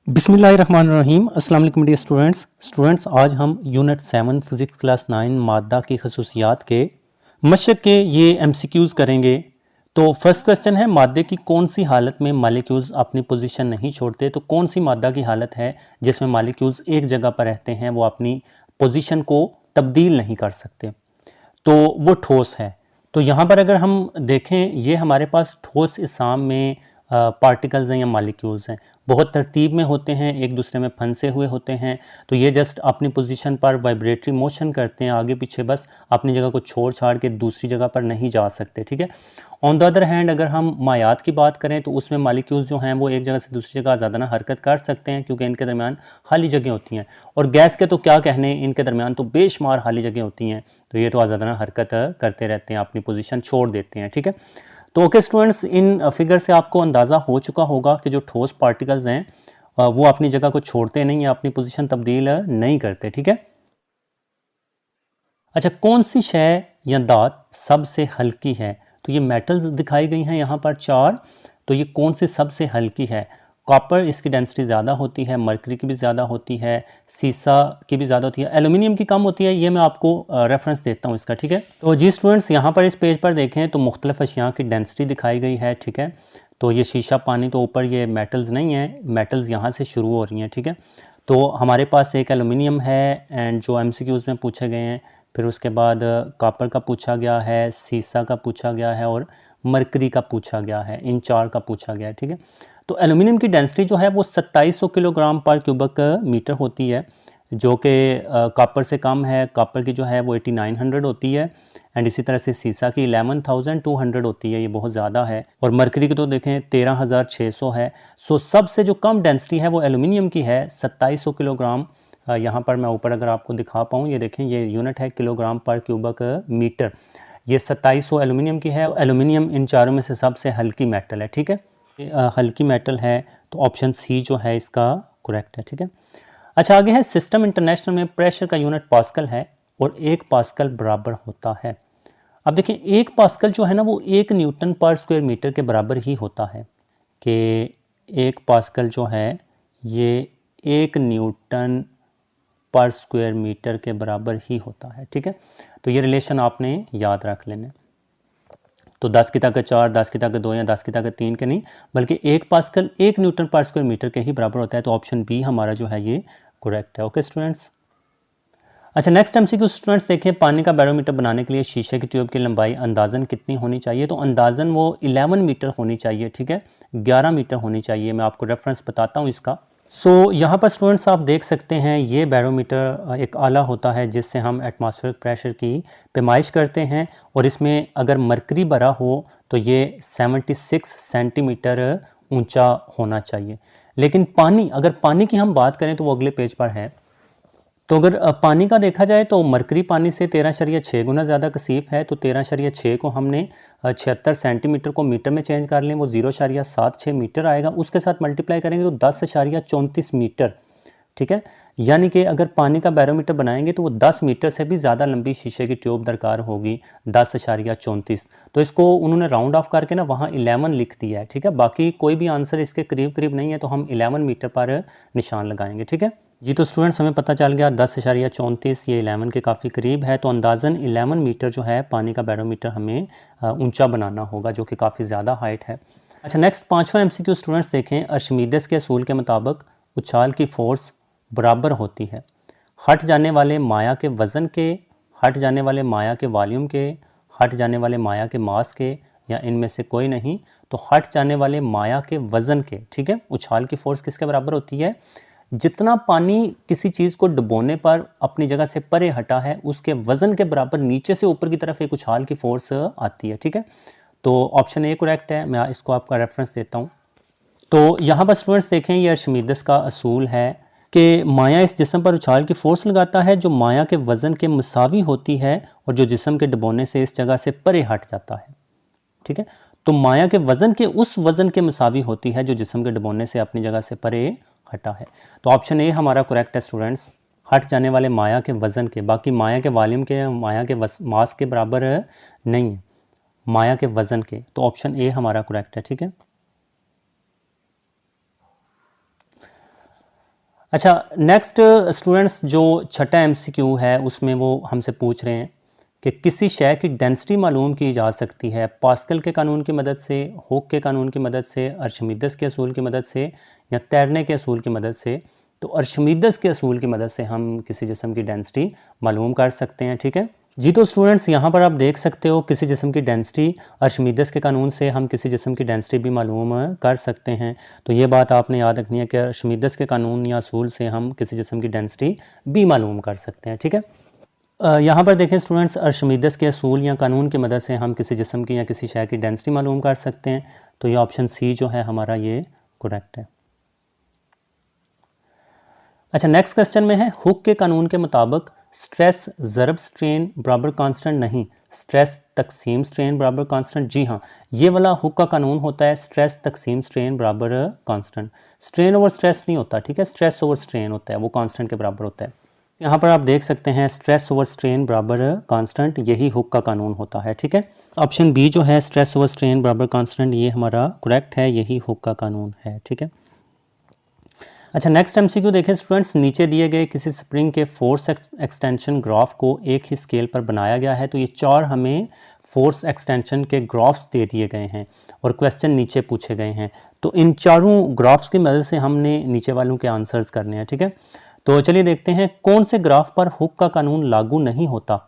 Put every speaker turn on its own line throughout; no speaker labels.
बिस्मिल्लाहिर्रहमानिर्रहीम। अस्सलाम वालेकुम डियर स्टूडेंट्स, आज हम यूनिट 7 फिज़िक्स क्लास 9 मादा की खसूसियात के मशक के ये एमसीक्यूज़ करेंगे। तो फर्स्ट क्वेश्चन है, मादे की कौन सी हालत में मालिक्यूल्स अपनी पोजीशन नहीं छोड़ते। तो कौन सी मादा की हालत है जिसमें मालिक्यूल्स एक जगह पर रहते हैं, वो अपनी पोजीशन को तब्दील नहीं कर सकते। तो वो ठोस है। तो यहाँ पर अगर हम देखें, ये हमारे पास ठोस इसाम में पार्टिकल्स हैं या मालिक्यूल्स हैं, बहुत तरतीब में होते हैं, एक दूसरे में फंसे हुए होते हैं। तो ये जस्ट अपनी पोजीशन पर वाइब्रेटरी मोशन करते हैं आगे पीछे, बस अपनी जगह को छोड़ छाड़ के दूसरी जगह पर नहीं जा सकते। ठीक है। ऑन द अदर हैंड अगर हम मायात की बात करें तो उसमें मालिक्यूल्स जो हैं वो एक जगह से दूसरी जगह आज़ादाना हरकत कर सकते हैं, क्योंकि इनके दरमियान खाली जगह होती हैं। और गैस के तो क्या कहने, इनके दरमियान तो बेशुमार खाली जगह होती हैं। तो ये तो आज़ादाना हरकत करते रहते हैं, अपनी पोजीशन छोड़ देते हैं। ठीक है। तो ओके स्टूडेंट्स, इन फिगर से आपको अंदाज़ा हो चुका होगा कि जो ठोस पार्टिकल्स हैं वो अपनी जगह को छोड़ते नहीं या अपनी पोजीशन तब्दील नहीं करते। ठीक है। अच्छा, कौन सी शय या धात सबसे हल्की है। तो ये मेटल्स दिखाई गई हैं यहाँ पर 4। तो ये कौन सी सबसे हल्की है। कॉपर, इसकी डेंसिटी ज़्यादा होती है, मरकरी की भी ज़्यादा होती है, सीसा की भी ज़्यादा होती है, एल्यूमिनियम की कम होती है। ये मैं आपको रेफरेंस देता हूँ इसका। ठीक है। तो जी स्टूडेंट्स, यहाँ पर इस पेज पर देखें तो मुख्तलिफ अशिया की डेंसिटी दिखाई गई है। ठीक है। तो ये शीशा, पानी, तो ऊपर ये मेटल्स नहीं है, मेटल्स यहाँ से शुरू हो रही हैं। ठीक है। तो हमारे पास एक एल्यूमिनियम है एंड जो एमसीक्यूज़ में पूछे गए हैं, फिर उसके बाद कॉपर का पूछा गया है, सीसा का पूछा गया है और मरकरी का पूछा गया है। इन 4 का पूछा गया है। ठीक है। तो एल्यूमिनियम की डेंसिटी जो है वो 2700 किलोग्राम पर क्यूबिक मीटर होती है, जो कि कॉपर से कम है। कॉपर की जो है वो 8900 होती है एंड इसी तरह से सीसा की 11200 होती है, ये बहुत ज़्यादा है। और मरकरी की तो देखें 13600 है। सो सबसे जो कम डेंसिटी है वो एल्यूमिनियम की है, 2700 किलोग्राम। यहाँ पर मैं ऊपर अगर आपको दिखा पाऊँ, ये देखें, ये यूनिट है किलोग्राम पर क्यूबिक मीटर। ये 2700 एल्यूमिनियम की है। एल्यूमिनियम इन चारों में से सबसे हल्की मेटल है। ठीक है। हल्की मेटल है, तो ऑप्शन सी जो है इसका करेक्ट है। ठीक है। अच्छा, आगे है, सिस्टम इंटरनेशनल में प्रेशर का यूनिट पास्कल है और 1 पास्कल बराबर होता है। अब देखें, 1 पास्कल जो है ना वो 1 न्यूटन पर स्क्वायर मीटर के बराबर ही होता है, कि 1 पास्कल जो है ये 1 न्यूटन पर स्क्वायर मीटर के बराबर ही होता है। ठीक है। तो ये रिलेशन आपने याद रख लेना। तो 10 की ताकत 4, 10 की ताकत 2 या 10 की ताकत 3 के नहीं, बल्कि 1 पास्कल 1 न्यूटन पर स्क्वायर मीटर के ही बराबर होता है। तो ऑप्शन बी हमारा जो है ये करेक्ट है। Okay students. अच्छा, नेक्स्ट एमसीक्यू स्टूडेंट्स देखें, पानी का बैरोमीटर बनाने के लिए शीशे की ट्यूब की लंबाई अंदाजन कितनी होनी चाहिए। तो अंदाजन वो 11 मीटर होनी चाहिए। ठीक है। 11 मीटर होनी चाहिए। मैं आपको रेफरेंस बताता हूँ इसका। यहाँ पर स्टूडेंट्स आप देख सकते हैं, ये बैरोमीटर एक आला होता है जिससे हम एटमॉस्फेरिक प्रेशर की पैमाइश करते हैं, और इसमें अगर मरकरी भरा हो तो ये 76 सेंटीमीटर ऊंचा होना चाहिए। लेकिन पानी, अगर पानी की हम बात करें तो वो अगले पेज पर है। तो अगर पानी का देखा जाए तो मरकरी पानी से 13.6 गुना ज़्यादा कसीफ है। तो 13.6 को हमने 76 सेंटीमीटर को मीटर में चेंज कर लें, वो 0.76 मीटर आएगा। उसके साथ मल्टीप्लाई करेंगे तो 10.34 मीटर। ठीक है। यानी कि अगर पानी का बैरोमीटर बनाएंगे तो वो 10 मीटर से भी ज़्यादा लंबी शीशे की ट्यूब दरकार होगी, 10.34। तो इसको उन्होंने राउंड ऑफ करके ना वहाँ 11 लिख दिया है। ठीक है। बाकी कोई भी आंसर इसके करीब करीब नहीं है, तो हम 11 मीटर पर निशान लगाएंगे। ठीक है जी। तो स्टूडेंट्स, हमें पता चल गया 10.34 ये 11 के काफ़ी करीब है। तो अंदाज़न 11 मीटर जो है पानी का बैरोमीटर हमें ऊंचा बनाना होगा, जो कि काफ़ी ज़्यादा हाइट है। अच्छा, नेक्स्ट 5वां एमसीक्यू स्टूडेंट्स देखें, अर्शिमीदेस के असूल के मुताबिक उछाल की फ़ोर्स बराबर होती है हट जाने वाले माया के वज़न के, हट जाने वाले माया के वॉल्यूम के, हट जाने वाले माया के मास के, या इनमें से कोई नहीं। तो हट जाने वाले माया के वज़न के। ठीक है। उछाल की फ़ोर्स किसके बराबर होती है, जितना पानी किसी चीज़ को डुबोने पर अपनी जगह से परे हटा है, उसके वज़न के बराबर नीचे से ऊपर की तरफ एक उछाल की फ़ोर्स आती है। ठीक है। तो ऑप्शन ए करेक्ट है। मैं इसको आपका रेफरेंस देता हूँ। तो यहाँ पर स्टूडेंट्स देखें, यह अर्शिमीदेस का असूल है कि माया इस जिस्म पर उछाल की फ़ोर्स लगाता है जो माया के वज़न के मुसावी होती है और जो जिस्म के डुबोने से इस जगह से परे हट जाता है। ठीक है। तो माया के वज़न के उस वज़न के मुसावी होती है जो जिस्म के डुबोने से अपनी जगह से परे हटा है। तो ऑप्शन ए हमारा करेक्ट है स्टूडेंट्स, हट जाने वाले माया के वज़न के। बाकी माया के वॉल्यूम के, माया के मास के बराबर नहीं है, माया के वज़न के। तो ऑप्शन ए हमारा करेक्ट है। ठीक है। अच्छा, नेक्स्ट स्टूडेंट्स जो छठा एमसीक्यू है उसमें वो हमसे पूछ रहे हैं कि किसी शय की डेंसिटी मालूम की जा सकती है पास्कल के कानून की मदद से, हुक के कानून की मदद से, अर्शमीदस के असूल की मदद से या तैरने के असूल की मदद से। तो अर्शमीदस के असूल की मदद से हम किसी जिस्म की डेंसिटी मालूम कर सकते हैं। ठीक है जी। तो स्टूडेंट्स यहाँ पर आप देख सकते हो किसी जिस्म की डेंसिटी अर्शमीदस के कानून से हम किसी जिस्म की डेंसिटी भी मालूम कर सकते हैं। तो ये बात आपने याद रखनी है कि अर्शमीदस के कानून या असूल से हम किसी जिस्म की डेंसिटी भी मालूम कर सकते हैं। ठीक है, यहाँ पर देखें स्टूडेंट्स, अर्शमीदस के असूल या कानून की मदद से हम किसी जिस्म की या किसी शय की डेंसिटी मालूम कर सकते हैं। तो ये ऑप्शन सी जो है हमारा ये करेक्ट है। अच्छा, नेक्स्ट क्वेश्चन में है हुक के कानून के मुताबिक स्ट्रेस ज़रब स्ट्रेन बराबर कांस्टेंट नहीं, स्ट्रेस तकसीम स्ट्रेन बराबर कांस्टेंट। जी हाँ, ये वाला हुक का कानून होता है स्ट्रेस तकसीम स्ट्रेन बराबर कांस्टेंट। स्ट्रेन ओवर स्ट्रेस नहीं होता, ठीक है, स्ट्रेस ओवर स्ट्रेन होता है, वो कांस्टेंट के बराबर होता है। यहाँ पर आप देख सकते हैं स्ट्रेस ओवर स्ट्रेन बराबर कांस्टेंट, यही हुक का कानून होता है। ठीक है, ऑप्शन बी जो है स्ट्रेस ओवर स्ट्रेन बराबर कांस्टेंट, ये हमारा करेक्ट है, यही हुक का कानून है। ठीक है। अच्छा, नेक्स्ट एमसीक्यू देखें स्टूडेंट्स, नीचे दिए गए किसी स्प्रिंग के फोर्स एक्सटेंशन ग्राफ को एक ही स्केल पर बनाया गया है। तो ये 4 हमें फोर्स एक्सटेंशन के ग्राफ्स दे दिए गए हैं और क्वेश्चन नीचे पूछे गए हैं। तो इन चारों ग्राफ्स की मदद से हमने नीचे वालों के आंसर्स करने हैं। ठीक है, तो चलिए देखते हैं कौन से ग्राफ पर हुक का कानून लागू नहीं होता।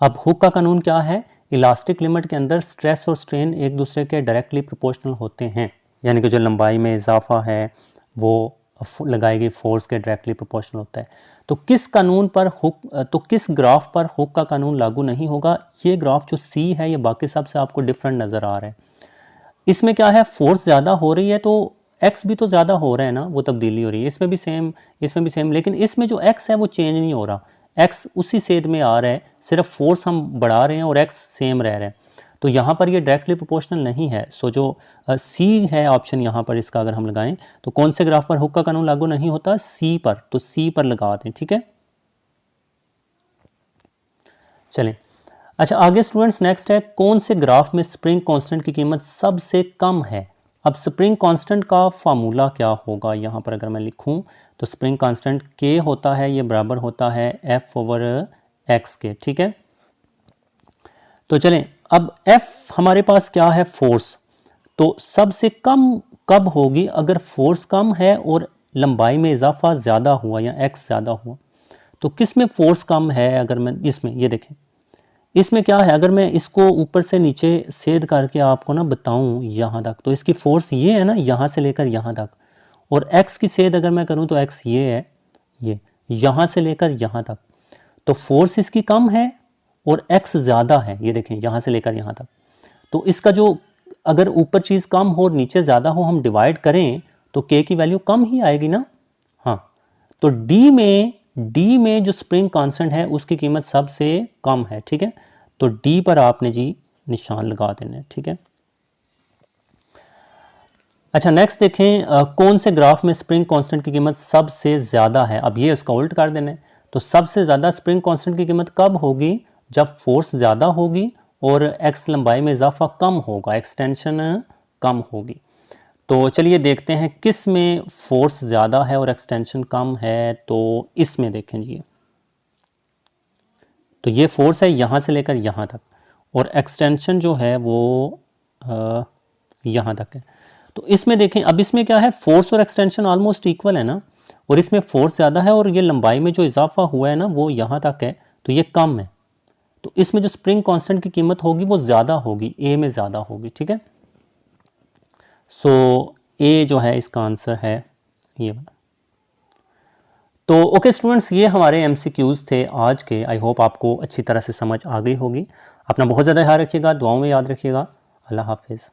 अब हुक का कानून क्या है? इलास्टिक लिमिट के अंदर स्ट्रेस और स्ट्रेन एक दूसरे के डायरेक्टली प्रोपोर्शनल होते हैं, यानी कि जो लंबाई में इजाफा है वो लगाई गई फोर्स के डायरेक्टली प्रोपोर्शनल होता है। तो किस कानून पर हुक, तो किस ग्राफ पर हुक का कानून लागू नहीं होगा? ये ग्राफ जो सी है ये बाकी सब से आपको डिफरेंट नज़र आ रहा है। इसमें क्या है, फोर्स ज़्यादा हो रही है तो एक्स भी तो ज़्यादा हो रहा है ना, वो तब्दीली हो रही है। इसमें भी सेम, लेकिन इसमें जो एक्स है वो चेंज नहीं हो रहा, एक्स उसी सेध में आ रहा है, सिर्फ फोर्स हम बढ़ा रहे हैं और एक्स सेम रह रहा है। तो यहाँ पर ये डायरेक्टली प्रोपोर्शनल नहीं है। सो जो सी है ऑप्शन यहाँ पर इसका अगर हम लगाएं तो कौन से ग्राफ पर हुक का कानून लागू नहीं होता? सी पर, तो सी पर लगा दें। ठीक है, चलें। अच्छा, आगे स्टूडेंट्स नेक्स्ट है कौन से ग्राफ में स्प्रिंग कांस्टेंट की कीमत सबसे कम है? अब स्प्रिंग कांस्टेंट का फार्मूला क्या होगा? यहाँ पर अगर मैं लिखूँ तो स्प्रिंग कांस्टेंट के होता है, ये बराबर होता है एफ ओवर एक्स के। ठीक है, तो चलें, अब F हमारे पास क्या है? फोर्स। तो सबसे कम कब होगी? अगर फोर्स कम है और लंबाई में इजाफा ज़्यादा हुआ या x ज़्यादा हुआ। तो किस में फोर्स कम है? अगर मैं इसमें, ये देखें, इसमें क्या है, अगर मैं इसको ऊपर से नीचे सेध करके आपको ना बताऊं यहाँ तक, तो इसकी फोर्स ये है ना, यहाँ से लेकर यहाँ तक, और x की सेध अगर मैं करूँ तो x ये है, ये यहाँ से लेकर यहाँ तक। तो फोर्स इसकी कम है और x ज़्यादा है, ये देखें, यहाँ से लेकर यहाँ तक। तो इसका जो, अगर ऊपर चीज़ कम हो और नीचे ज़्यादा हो, हम डिवाइड करें तो k की वैल्यू कम ही आएगी ना। हाँ, तो D में जो स्प्रिंग कांस्टेंट है उसकी कीमत सबसे कम है। ठीक है, तो D पर आपने जी निशान लगा देना है। ठीक है, अच्छा नेक्स्ट देखें, कौन से ग्राफ में स्प्रिंग कांस्टेंट की कीमत सबसे ज़्यादा है? अब ये इसका उल्ट कर देना है। तो सबसे ज़्यादा स्प्रिंग कांस्टेंट की कीमत कब होगी? जब फोर्स ज़्यादा होगी और एक्स लंबाई में इजाफा कम होगा, एक्सटेंशन कम होगी। तो चलिए देखते हैं किस में फोर्स ज़्यादा है और एक्सटेंशन कम है। तो इसमें देखें जी, तो ये फोर्स है यहाँ से लेकर यहाँ तक और एक्सटेंशन जो है वो यहाँ तक है। तो इसमें देखें, अब इसमें क्या है, फोर्स और एक्सटेंशन ऑलमोस्ट इक्वल है ना, और इसमें फोर्स ज़्यादा है और ये लंबाई में जो इजाफा हुआ है ना वो यहाँ तक है, तो ये कम है। तो इसमें जो स्प्रिंग कांस्टेंट की कीमत होगी वो ज़्यादा होगी, ए में ज़्यादा होगी। ठीक है, सो ए जो है इसका आंसर है ये वाला। तो ओके स्टूडेंट्स, ये हमारे एमसीक्यूज़ थे आज के। आई होप आपको अच्छी तरह से समझ आ गई होगी। अपना बहुत ज़्यादा ख्याल रखिएगा, दुआओं में याद रखिएगा। अल्लाह हाफिज़।